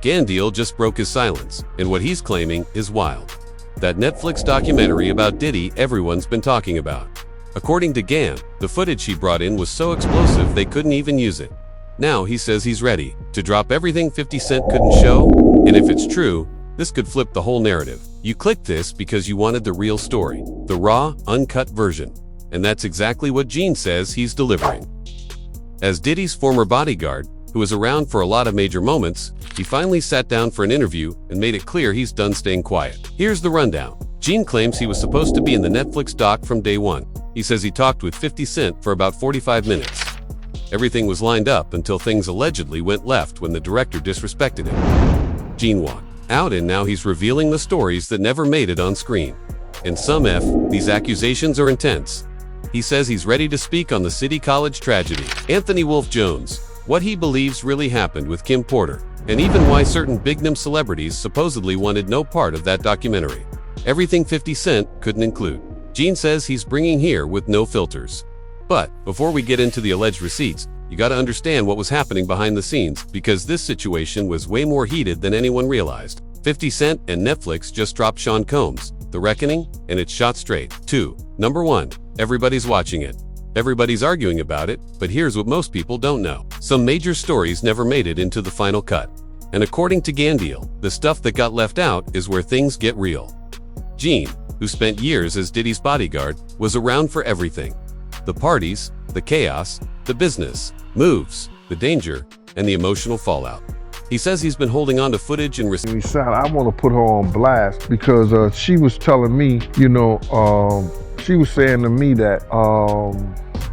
Gandeal just broke his silence, and what he's claiming is wild. That Netflix documentary about Diddy everyone's been talking about. According to Gan, the footage he brought in was so explosive they couldn't even use it. Now he says he's ready to drop everything 50 Cent couldn't show, and if it's true, this could flip the whole narrative. You clicked this because you wanted the real story, the raw, uncut version. And that's exactly what Gene says he's delivering. As Diddy's former bodyguard, who was around for a lot of major moments, he finally sat down for an interview and made it clear he's done staying quiet. Here's the rundown. Gene claims he was supposed to be in the Netflix doc from day one. He says he talked with 50 Cent for about 45 minutes. Everything was lined up until things allegedly went left when the director disrespected him. Gene walked out and now he's revealing the stories that never made it on screen. And these accusations are intense. He says he's ready to speak on the City College tragedy, Anthony Wolf Jones, what he believes really happened with Kim Porter, and even why certain big-name celebrities supposedly wanted no part of that documentary. Everything 50 Cent couldn't include. Gene says he's bringing here with no filters. But before we get into the alleged receipts, you gotta understand what was happening behind the scenes, because this situation was way more heated than anyone realized. 50 Cent and Netflix just dropped Sean Combs' The Reckoning, and it's shot straight. 2. Number 1. Everybody's watching it. Everybody's arguing about it, but here's what most people don't know. Some major stories never made it into the final cut. And according to Gandeal, the stuff that got left out is where things get real. Gene, who spent years as Diddy's bodyguard, was around for everything. The parties, the chaos, the business, moves, the danger, and the emotional fallout. He says he's been holding on to footage and receipts. I want to put her on blast because she was telling me, she was saying to me that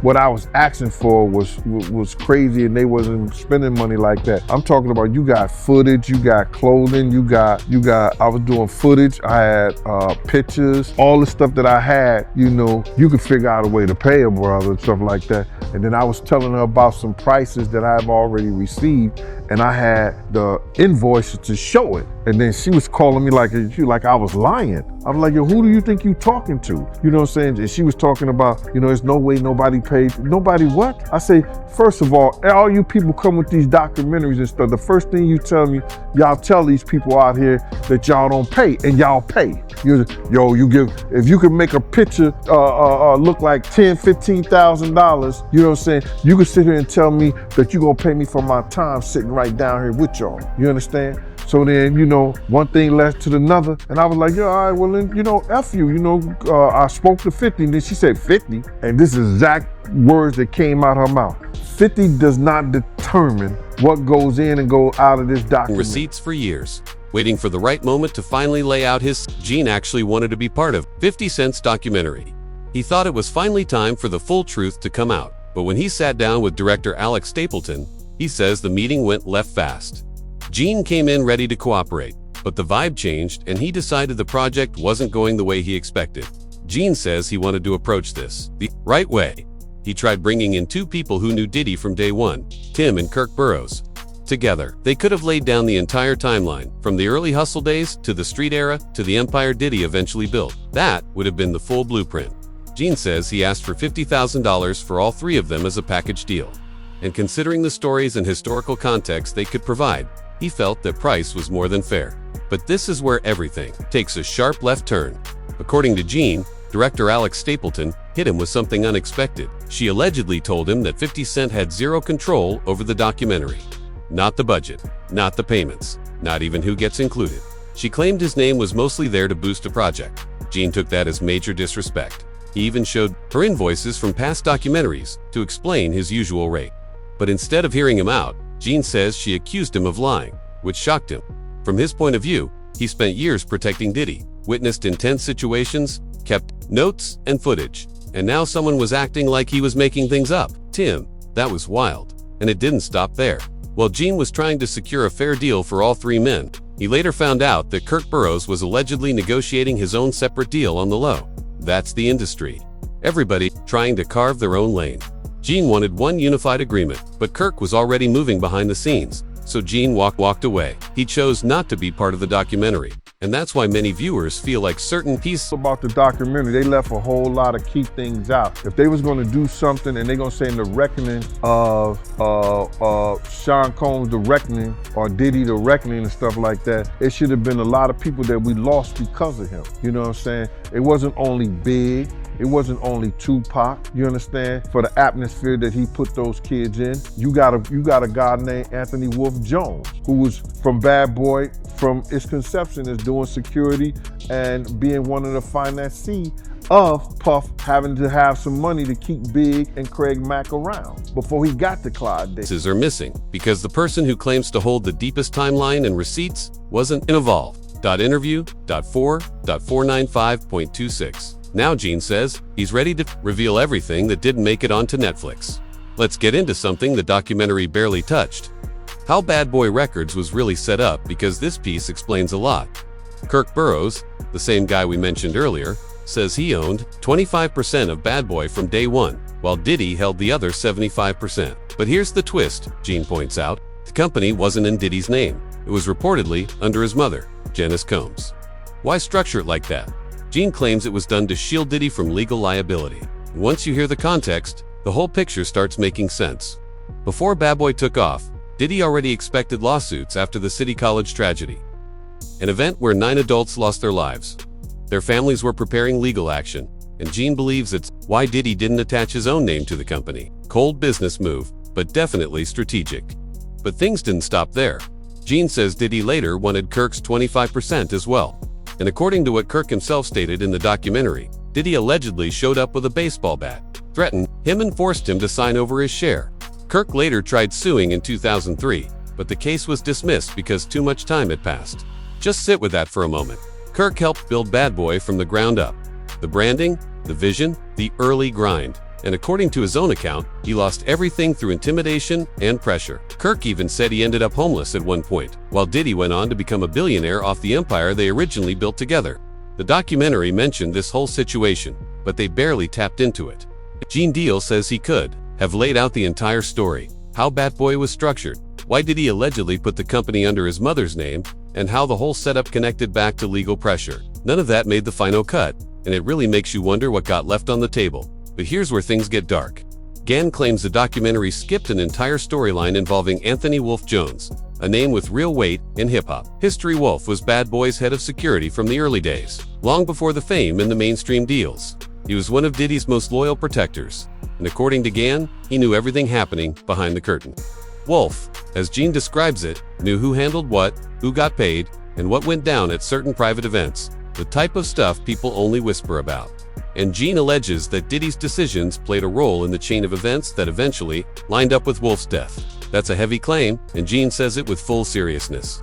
what I was asking for was crazy and they wasn't spending money like that. I'm talking about you got footage, you got clothing, I was doing footage, I had pictures, all the stuff that I had, you could figure out a way to pay a brother and stuff like that. And then I was telling her about some prices that I've already received and I had the invoices to show it. And then she was calling me like I was lying. I was like, yo, who do you think you talking to? You know what I'm saying? And she was talking about, there's no way nobody paid. Nobody what? I say, first of all you people come with these documentaries and stuff, the first thing you tell me, y'all tell these people out here that y'all don't pay, and y'all pay. If you can make a picture look like $10,000, $15,000, you know what I'm saying? You can sit here and tell me that you're gonna pay me for my time sitting right down here with y'all. You understand? So then, one thing led to another, and I was like, all right, well then, F you, I spoke to 50, and then she said 50, and this is exact words that came out her mouth. 50 does not determine what goes in and goes out of this document. Receipts for years, waiting for the right moment to finally lay out his. Gene actually wanted to be part of 50 Cent's documentary. He thought it was finally time for the full truth to come out, but when he sat down with director Alex Stapleton, he says the meeting went left fast. Gene came in ready to cooperate, but the vibe changed and he decided the project wasn't going the way he expected. Gene says he wanted to approach this the right way. He tried bringing in 2 people who knew Diddy from day one, Tim and Kirk Burrows. Together, they could have laid down the entire timeline, from the early hustle days to the street era to the empire Diddy eventually built. That would have been the full blueprint. Gene says he asked for $50,000 for all 3 of them as a package deal. And considering the stories and historical context they could provide, he felt that price was more than fair. But this is where everything takes a sharp left turn. According to Gene, director Alex Stapleton hit him with something unexpected. She allegedly told him that 50 Cent had zero control over the documentary. Not the budget, not the payments, not even who gets included. She claimed his name was mostly there to boost a project. Gene took that as major disrespect. He even showed her invoices from past documentaries to explain his usual rate. But instead of hearing him out, Gene says she accused him of lying, which shocked him. From his point of view, he spent years protecting Diddy, witnessed intense situations, kept notes and footage, and now someone was acting like he was making things up. Tim, that was wild. And it didn't stop there. While Gene was trying to secure a fair deal for all 3 men, he later found out that Kirk Burrows was allegedly negotiating his own separate deal on the low. That's the industry. Everybody trying to carve their own lane. Gene wanted one unified agreement, but Kirk was already moving behind the scenes, so Gene walked away. He chose not to be part of the documentary, And that's why many viewers feel like certain pieces About the documentary, they left a whole lot of key things out. If they was gonna do something and they're gonna say in the reckoning of Sean Combs, the reckoning, or Diddy, the reckoning and stuff like that, it should have been a lot of people that we lost because of him. You know what I'm saying? It wasn't only Big, it wasn't only Tupac, you understand? For the atmosphere that he put those kids in. You got a guy named Anthony Wolf Jones, who was from Bad Boy, from its conception as doing security and being one of the financiers of Puff having to have some money to keep Big and Craig Mack around before he got to Clyde Davis. are missing because the person who claims to hold the deepest timeline and receipts wasn't involved. Interview.4.495.26. Now Gene says he's ready to reveal everything that didn't make it onto Netflix. Let's get into something the documentary barely touched. How Bad Boy Records was really set up, because this piece explains a lot. Kirk Burroughs, the same guy we mentioned earlier, says he owned 25% of Bad Boy from day one, while Diddy held the other 75%. But here's the twist, Gene points out. The company wasn't in Diddy's name. It was reportedly under his mother, Janice Combs. Why structure it like that? Gene claims it was done to shield Diddy from legal liability. And once you hear the context, the whole picture starts making sense. Before Bad Boy took off, Diddy already expected lawsuits after the City College tragedy, an event where 9 adults lost their lives. Their families were preparing legal action, and Gene believes it's why Diddy didn't attach his own name to the company. Cold business move, but definitely strategic. But things didn't stop there. Gene says Diddy later wanted Kirk's 25% as well. And according to what Kirk himself stated in the documentary, Diddy allegedly showed up with a baseball bat, threatened him and forced him to sign over his share. Kirk later tried suing in 2003, but the case was dismissed because too much time had passed. Just sit with that for a moment. Kirk helped build Bad Boy from the ground up. The branding, the vision, the early grind. And according to his own account, he lost everything through intimidation and pressure. Kirk even said he ended up homeless at one point, while Diddy went on to become a billionaire off the empire they originally built together. The documentary mentioned this whole situation, but they barely tapped into it. Gene Deal says he could have laid out the entire story, how Bad Boy was structured, why Diddy allegedly put the company under his mother's name, and how the whole setup connected back to legal pressure. None of that made the final cut, and it really makes you wonder what got left on the table. But here's where things get dark. Gann claims the documentary skipped an entire storyline involving Anthony Wolf Jones, a name with real weight in hip-hop history. Wolf was Bad Boy's head of security from the early days, long before the fame and the mainstream deals. He was one of Diddy's most loyal protectors, and according to Gann, he knew everything happening behind the curtain. Wolf, as Gene describes it, knew who handled what, who got paid, and what went down at certain private events, the type of stuff people only whisper about. And Gene alleges that Diddy's decisions played a role in the chain of events that eventually lined up with Wolf's death. That's a heavy claim, and Gene says it with full seriousness.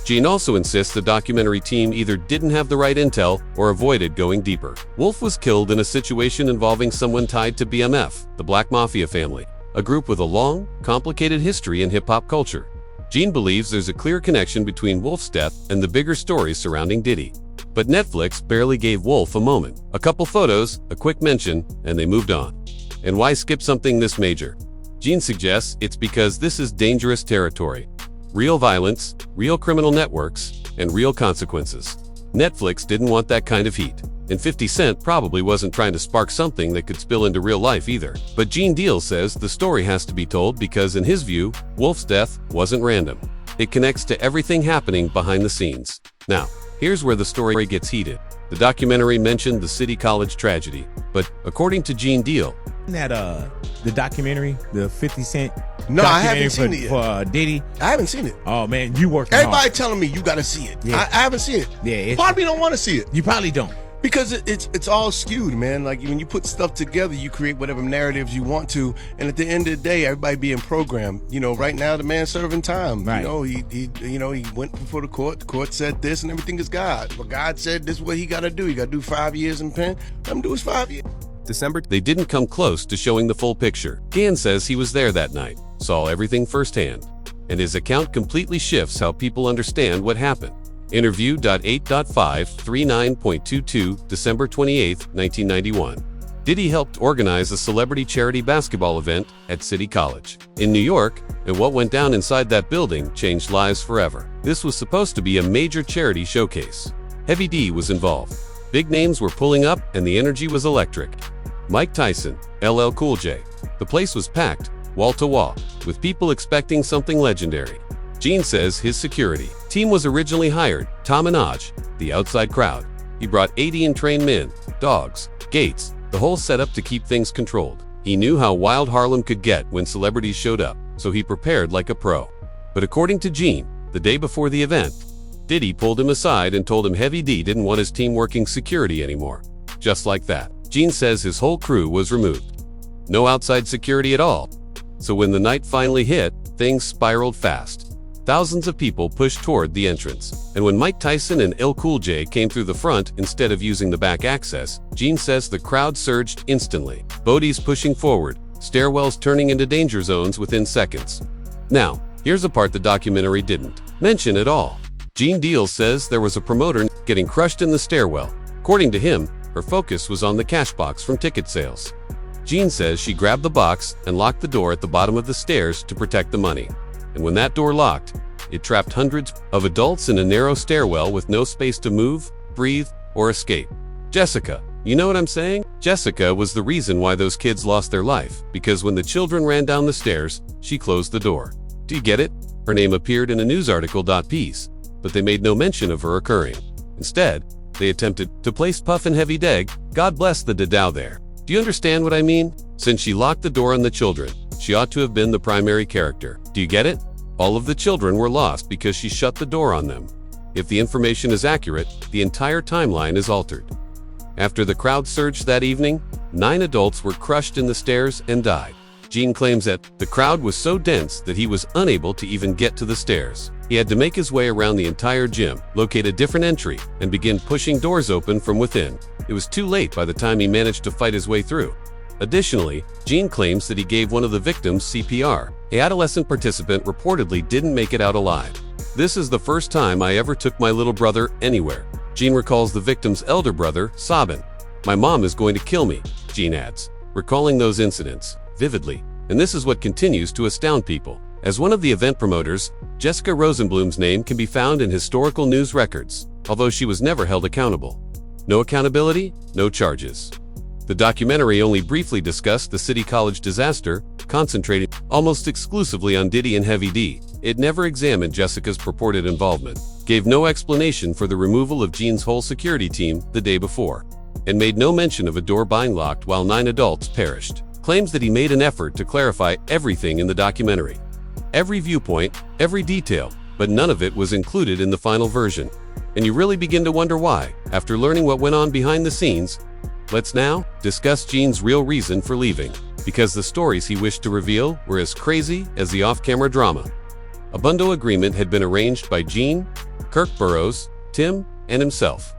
Gene also insists the documentary team either didn't have the right intel or avoided going deeper. Wolf was killed in a situation involving someone tied to BMF, the Black Mafia family, a group with a long, complicated history in hip-hop culture. Gene believes there's a clear connection between Wolf's death and the bigger stories surrounding Diddy. But Netflix barely gave Wolf a moment. A couple photos, a quick mention, and they moved on. And why skip something this major? Gene suggests it's because this is dangerous territory. Real violence, real criminal networks, and real consequences. Netflix didn't want that kind of heat. And 50 Cent probably wasn't trying to spark something that could spill into real life either. But Gene Deal says the story has to be told because in his view, Wolf's death wasn't random. It connects to everything happening behind the scenes. Now, here's where the story gets heated. The documentary mentioned the City College tragedy, but according to Gene Deal, the documentary, the 50 Cent No, I haven't seen it yet. For Diddy. I haven't seen it. Oh man, you working Everybody hard. telling me you got to see it. Yeah. I haven't seen it. Yeah, Part of me don't want to see it You probably don't. because it's all skewed, man. Like when you put stuff together, you create whatever narratives you want to, and at the end of the day, everybody being programmed. You know, right now the man's serving time. Right. You know, he went before the court. The court said this, and everything is God. But God said this is what he got to do. He got to do 5 years in pen. Let him do his 5 years. December, they didn't come close to showing the full picture. Gann says he was there that night, saw everything firsthand, and his account completely shifts how people understand what happened. Interview.8.539.22, December 28, 1991. Diddy helped organize a celebrity charity basketball event at City College in New York, and what went down inside that building changed lives forever. This was supposed to be a major charity showcase. Heavy D was involved. Big names were pulling up, and the energy was electric. Mike Tyson, LL Cool J. The place was packed, wall to wall, with people expecting something legendary. Gene says his security team was originally hired, Tom and Aj, the outside crowd. He brought 80 trained men, dogs, gates, the whole setup to keep things controlled. He knew how wild Harlem could get when celebrities showed up, so he prepared like a pro. But according to Gene, the day before the event, Diddy pulled him aside and told him Heavy D didn't want his team working security anymore. Just like that, Gene says his whole crew was removed. No outside security at all. So when the night finally hit, things spiraled fast. Thousands of people pushed toward the entrance, and when Mike Tyson and LL Cool J came through the front instead of using the back access, Gene says the crowd surged instantly. Bodies pushing forward, stairwells turning into danger zones within seconds. Now, here's a part the documentary didn't mention at all. Gene Deal says there was a promoter getting crushed in the stairwell. According to him, her focus was on the cash box from ticket sales. Gene says she grabbed the box and locked the door at the bottom of the stairs to protect the money. And when that door locked, it trapped hundreds of adults in a narrow stairwell with no space to move, breathe, or escape. Jessica, you know what I'm saying? Jessica was the reason why those kids lost their life, because when the children ran down the stairs, she closed the door. Do you get it? Her name appeared in a news article piece, but they made no mention of her occurring. Instead, they attempted to place Puff and Heavy Deg, God bless the Diddow there. Do you understand what I mean? Since she locked the door on the children, she ought to have been the primary character. Do you get it? All of the children were lost because she shut the door on them. If the information is accurate, the entire timeline is altered. After the crowd surged that evening, 9 adults were crushed in the stairs and died. Gene claims that the crowd was so dense that he was unable to even get to the stairs. He had to make his way around the entire gym, locate a different entry, and begin pushing doors open from within. It was too late by the time he managed to fight his way through. Additionally, Gene claims that he gave one of the victims CPR. An adolescent participant reportedly didn't make it out alive. This is the first time I ever took my little brother anywhere. Gene recalls the victim's elder brother, sobbing. My mom is going to kill me, Gene adds, recalling those incidents vividly. And this is what continues to astound people. As one of the event promoters, Jessica Rosenblum's name can be found in historical news records, although she was never held accountable. No accountability, no charges. The documentary only briefly discussed the City College disaster, concentrating almost exclusively on Diddy and Heavy D. It never examined Jessica's purported involvement, gave no explanation for the removal of Gene's whole security team the day before, and made no mention of a door being locked while 9 adults perished. Claims that he made an effort to clarify everything in the documentary. Every viewpoint, every detail, but none of it was included in the final version. And you really begin to wonder why, after learning what went on behind the scenes. Let's now discuss Gene's real reason for leaving, because the stories he wished to reveal were as crazy as the off-camera drama. A bundle agreement had been arranged by Gene, Kirk Burroughs, Tim, and himself.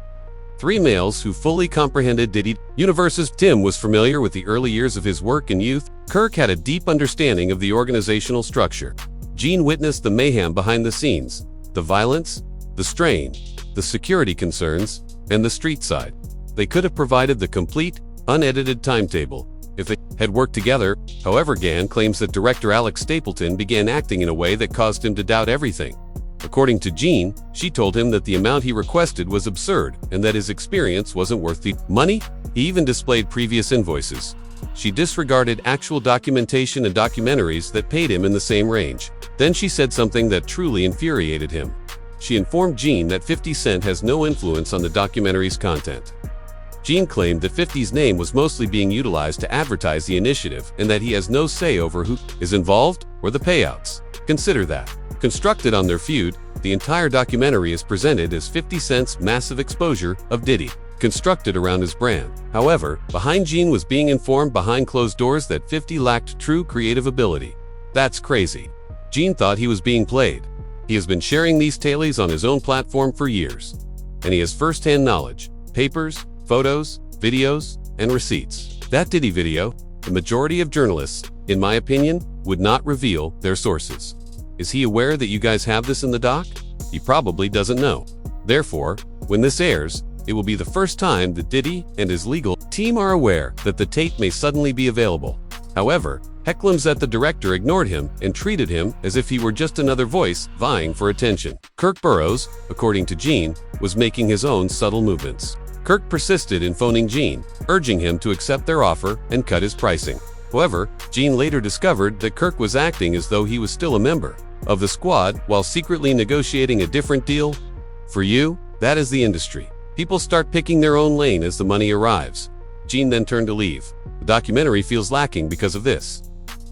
3 males who fully comprehended Diddy universes. Tim was familiar with the early years of his work and youth. Kirk had a deep understanding of the organizational structure. Gene witnessed the mayhem behind the scenes, the violence, the strain, the security concerns, and the street side. They could have provided the complete, unedited timetable if they had worked together. However, Gann claims that director Alex Stapleton began acting in a way that caused him to doubt everything. According to Gene, she told him that the amount he requested was absurd and that his experience wasn't worth the money. He even displayed previous invoices. She disregarded actual documentation and documentaries that paid him in the same range. Then she said something that truly infuriated him. She informed Gene that 50 Cent has no influence on the documentary's content. Gene claimed that 50's name was mostly being utilized to advertise the initiative and that he has no say over who is involved or the payouts. Consider that. Constructed on their feud, the entire documentary is presented as 50 Cent's massive exposure of Diddy, constructed around his brand. However, behind Gene was being informed behind closed doors that 50 lacked true creative ability. That's crazy. Gene thought he was being played. He has been sharing these tales on his own platform for years, and he has first-hand knowledge, papers, photos, videos, and receipts. That Diddy video, the majority of journalists, in my opinion, would not reveal their sources. Is he aware that you guys have this in the doc? He probably doesn't know. Therefore, when this airs, It will be the first time that Diddy and his legal team are aware that the tape may suddenly be available. However, Hecklem's the director ignored him and treated him as if he were just another voice vying for attention. Kirk Burroughs, according to Gene, was making his own subtle movements. Kirk persisted in phoning Gene, urging him to accept their offer and cut his pricing. However, Gene later discovered that Kirk was acting as though he was still a member of the squad while secretly negotiating a different deal. For you, that is the industry. People start picking their own lane as the money arrives. Gene then turned to leave. The documentary feels lacking because of this.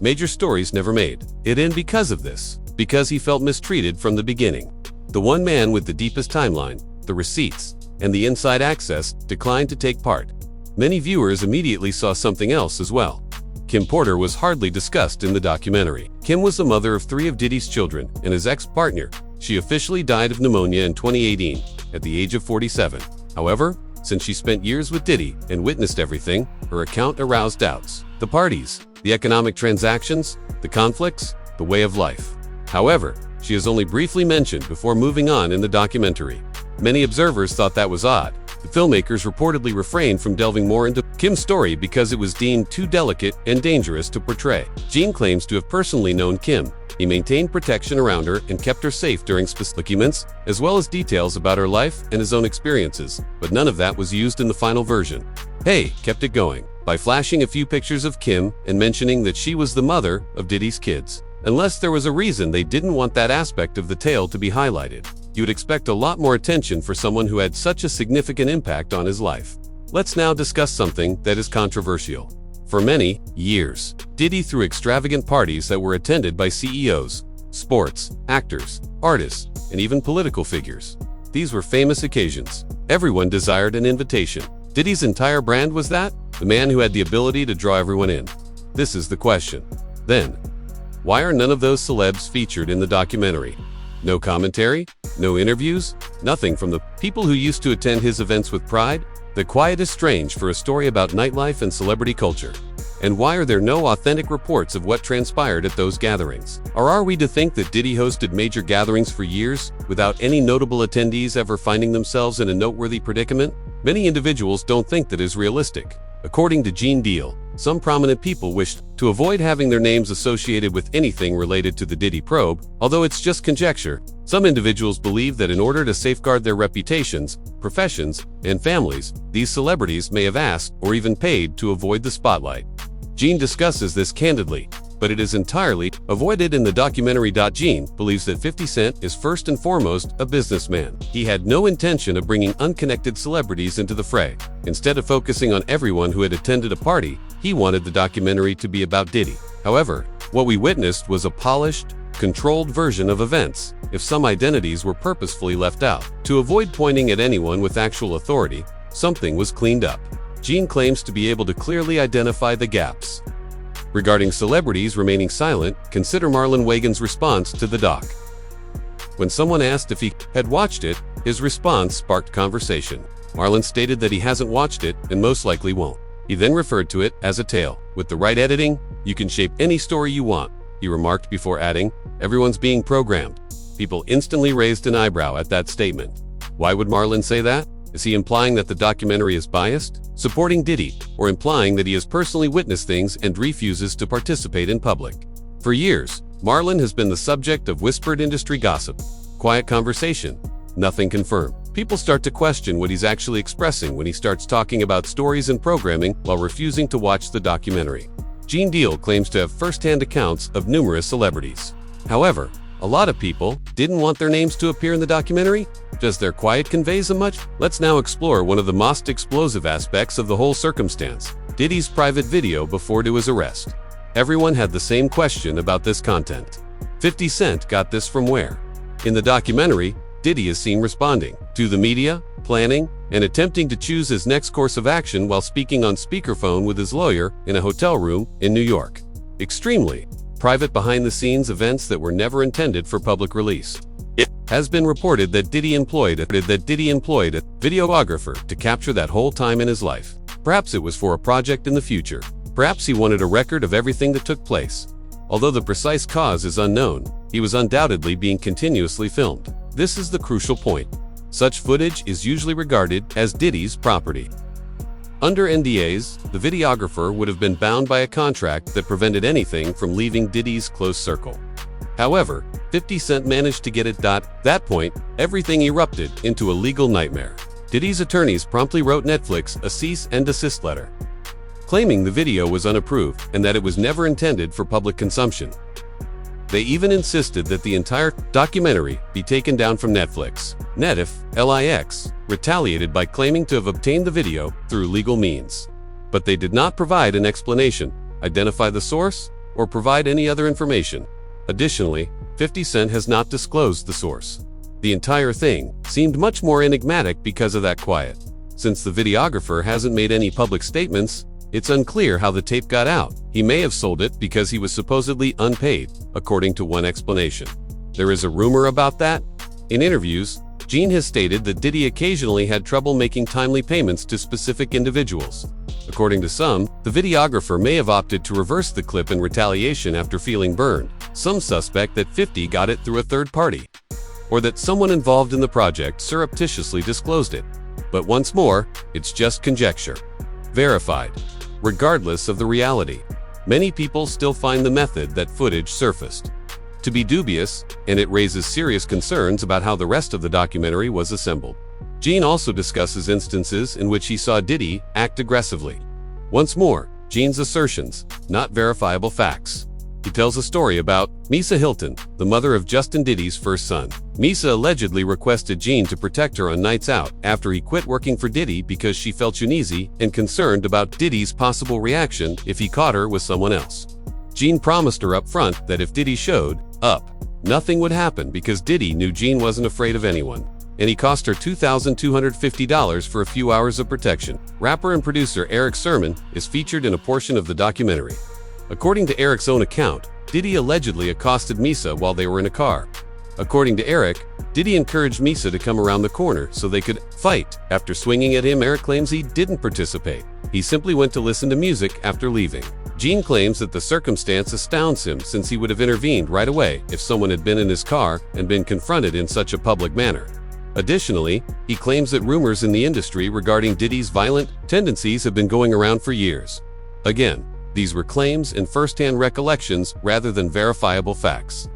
Major stories never made it in because of this, because he felt mistreated from the beginning. The one man with the deepest timeline, the receipts, and the inside access declined to take part. Many viewers immediately saw something else as well. Kim Porter was hardly discussed in the documentary. Kim was the mother of 3 of Diddy's children and his ex-partner. She officially died of pneumonia in 2018 at the age of 47. However, since she spent years with Diddy and witnessed everything, her account aroused doubts. The parties, the economic transactions, the conflicts, the way of life. However, she is only briefly mentioned before moving on in the documentary. Many observers thought that was odd. The filmmakers reportedly refrained from delving more into Kim's story because it was deemed too delicate and dangerous to portray. Gene claims to have personally known Kim. He maintained protection around her and kept her safe during specific documents, as well as details about her life and his own experiences, but none of that was used in the final version. Hay kept it going by flashing a few pictures of Kim and mentioning that she was the mother of Diddy's kids. Unless there was a reason they didn't want that aspect of the tale to be highlighted, you would expect a lot more attention for someone who had such a significant impact on his life. Let's now discuss something that is controversial. For many years, Diddy threw extravagant parties that were attended by CEOs, sports, actors, artists, and even political figures. These were famous occasions. Everyone desired an invitation. Diddy's entire brand was that, the man who had the ability to draw everyone in. This is the question. Then, why are none of those celebs featured in the documentary? No commentary, no interviews, nothing from the people who used to attend his events with pride? The quiet is strange for a story about nightlife and celebrity culture. And why are there no authentic reports of what transpired at those gatherings? Or are we to think that Diddy hosted major gatherings for years without any notable attendees ever finding themselves in a noteworthy predicament? Many individuals don't think that is realistic. According to Gene Deal, some prominent people wished to avoid having their names associated with anything related to the Diddy probe, although it's just conjecture. Some individuals believe that in order to safeguard their reputations, professions, and families, these celebrities may have asked or even paid to avoid the spotlight. Gene discusses this candidly, but it is entirely avoided in the documentary. Gene believes that 50 Cent is first and foremost a businessman. He had no intention of bringing unconnected celebrities into the fray. Instead of focusing on everyone who had attended a party, he wanted the documentary to be about Diddy. However, what we witnessed was a polished, controlled version of events. If some identities were purposefully left out, to avoid pointing at anyone with actual authority, something was cleaned up. Gene claims to be able to clearly identify the gaps. Regarding celebrities remaining silent, consider Marlon Wagon's response to the doc. When someone asked if he had watched it, his response sparked conversation. Marlon stated that he hasn't watched it and most likely won't. He then referred to it as a tale. With the right editing, you can shape any story you want, he remarked before adding, everyone's being programmed. People instantly raised an eyebrow at that statement. Why would Marlon say that? Is he implying that the documentary is biased, supporting Diddy, or implying that he has personally witnessed things and refuses to participate in public? For years, Marlon has been the subject of whispered industry gossip. Quiet conversation, nothing confirmed. People start to question what he's actually expressing when he starts talking about stories and programming while refusing to watch the documentary. Gene Deal claims to have first-hand accounts of numerous celebrities. However, a lot of people didn't want their names to appear in the documentary. Does their quiet convey so much? Let's now explore one of the most explosive aspects of the whole circumstance, Diddy's private video before to his arrest. Everyone had the same question about this content. 50 Cent got this from where? In the documentary, Diddy is seen responding to the media, planning, and attempting to choose his next course of action while speaking on speakerphone with his lawyer in a hotel room in New York. Extremely private behind-the-scenes events that were never intended for public release. It has been reported that Diddy employed a videographer to capture that whole time in his life. Perhaps it was for a project in the future. Perhaps he wanted a record of everything that took place. Although the precise cause is unknown, he was undoubtedly being continuously filmed. This is the crucial point. Such footage is usually regarded as Diddy's property. Under NDAs, the videographer would have been bound by a contract that prevented anything from leaving Diddy's close circle. However, 50 Cent managed to get it. At that point, everything erupted into a legal nightmare. Diddy's attorneys promptly wrote Netflix a cease and desist letter, claiming the video was unapproved and that it was never intended for public consumption. They even insisted that the entire documentary be taken down from Netflix. Netflix retaliated by claiming to have obtained the video through legal means. But they did not provide an explanation, identify the source, or provide any other information. Additionally, 50 Cent has not disclosed the source. The entire thing seemed much more enigmatic because of that quiet. Since the videographer hasn't made any public statements, it's unclear how the tape got out. He may have sold it because he was supposedly unpaid, according to one explanation. There is a rumor about that. In interviews, Gene has stated that Diddy occasionally had trouble making timely payments to specific individuals. According to some, the videographer may have opted to reverse the clip in retaliation after feeling burned. Some suspect that 50 got it through a third party, or that someone involved in the project surreptitiously disclosed it. But once more, it's just conjecture. Verified. Regardless of the reality, many people still find the method that footage surfaced to be dubious, and it raises serious concerns about how the rest of the documentary was assembled. Gene also discusses instances in which he saw Diddy act aggressively. Once more, Gene's assertions, not verifiable facts. He tells a story about Misa Hilton, the mother of Justin Diddy's first son. Misa allegedly requested Gene to protect her on nights out after he quit working for Diddy because she felt uneasy and concerned about Diddy's possible reaction if he caught her with someone else. Gene promised her up front that if Diddy showed up, nothing would happen because Diddy knew Gene wasn't afraid of anyone. And he cost her $2,250 for a few hours of protection. Rapper and producer Eric Sermon is featured in a portion of the documentary. According to Eric's own account, Diddy allegedly accosted Misa while they were in a car. According to Eric, Diddy encouraged Misa to come around the corner so they could fight. After swinging at him, Eric claims he didn't participate. He simply went to listen to music after leaving. Gene claims that the circumstance astounds him since he would have intervened right away if someone had been in his car and been confronted in such a public manner. Additionally, he claims that rumors in the industry regarding Diddy's violent tendencies have been going around for years. Again, these were claims and first-hand recollections rather than verifiable facts.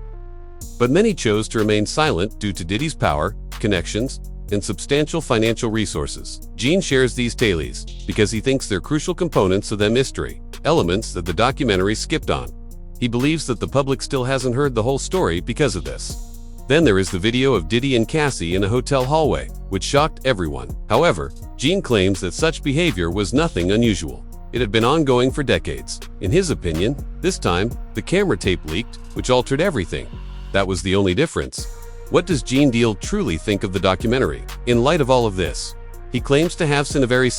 But many chose to remain silent due to Diddy's power, connections, and substantial financial resources. Gene shares these tales because he thinks they're crucial components of the mystery, elements that the documentary skipped on. He believes that the public still hasn't heard the whole story because of this. Then there is the video of Diddy and Cassie in a hotel hallway, which shocked everyone. However, Gene claims that such behavior was nothing unusual. It had been ongoing for decades. In his opinion, this time, the camera tape leaked, which altered everything. That was the only difference. What does Gene Deal truly think of the documentary? In light of all of this, he claims to have seen a very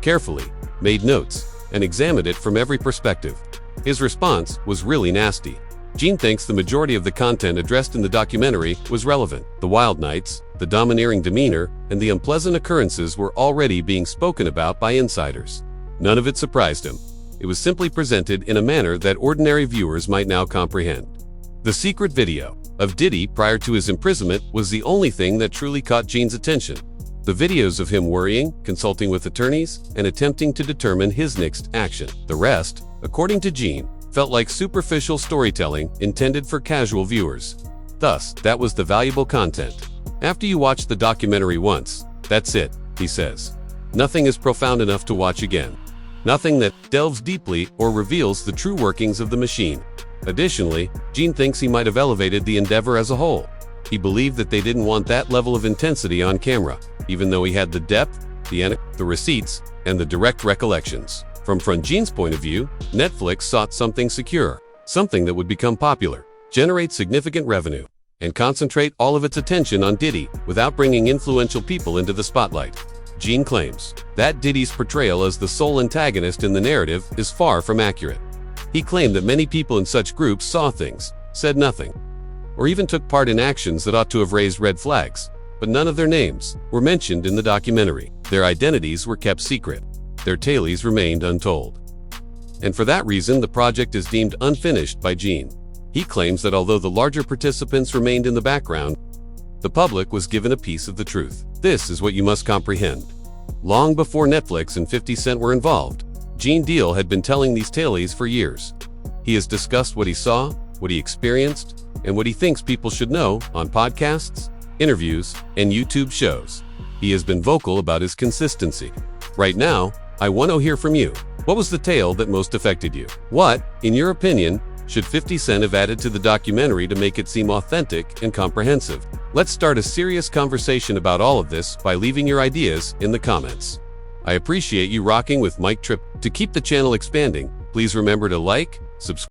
carefully made notes and examined it from every perspective. His response was really nasty. Gene thinks the majority of the content addressed in the documentary was relevant. The wild nights, the domineering demeanor, and the unpleasant occurrences were already being spoken about by insiders. None of it surprised him. It was simply presented in a manner that ordinary viewers might now comprehend. The secret video of Diddy prior to his imprisonment was the only thing that truly caught Gene's attention. The videos of him worrying, consulting with attorneys, and attempting to determine his next action. The rest, according to Gene, felt like superficial storytelling intended for casual viewers. Thus, that was the valuable content. After you watch the documentary once, that's it, he says. Nothing is profound enough to watch again. Nothing that delves deeply or reveals the true workings of the machine. Additionally, Gene thinks he might have elevated the endeavor as a whole. He believed that they didn't want that level of intensity on camera, even though he had the depth, the receipts, and the direct recollections. From Gene's point of view, Netflix sought something secure, something that would become popular, generate significant revenue, and concentrate all of its attention on Diddy without bringing influential people into the spotlight. Gene claims that Diddy's portrayal as the sole antagonist in the narrative is far from accurate. He claimed that many people in such groups saw things, said nothing, or even took part in actions that ought to have raised red flags, but none of their names were mentioned in the documentary. Their identities were kept secret. Their tales remained untold. And for that reason, the project is deemed unfinished by Gene. He claims that although the larger participants remained in the background, the public was given a piece of the truth. This is what you must comprehend. Long before Netflix and 50 Cent were involved, Gene Deal had been telling these tales for years. He has discussed what he saw, what he experienced, and what he thinks people should know on podcasts, interviews, and YouTube shows. He has been vocal about his consistency. Right now, I want to hear from you. What was the tale that most affected you? What, in your opinion, should 50 Cent have added to the documentary to make it seem authentic and comprehensive? Let's start a serious conversation about all of this by leaving your ideas in the comments. I appreciate you rocking with Mike Trip. To keep the channel expanding, please remember to like, subscribe,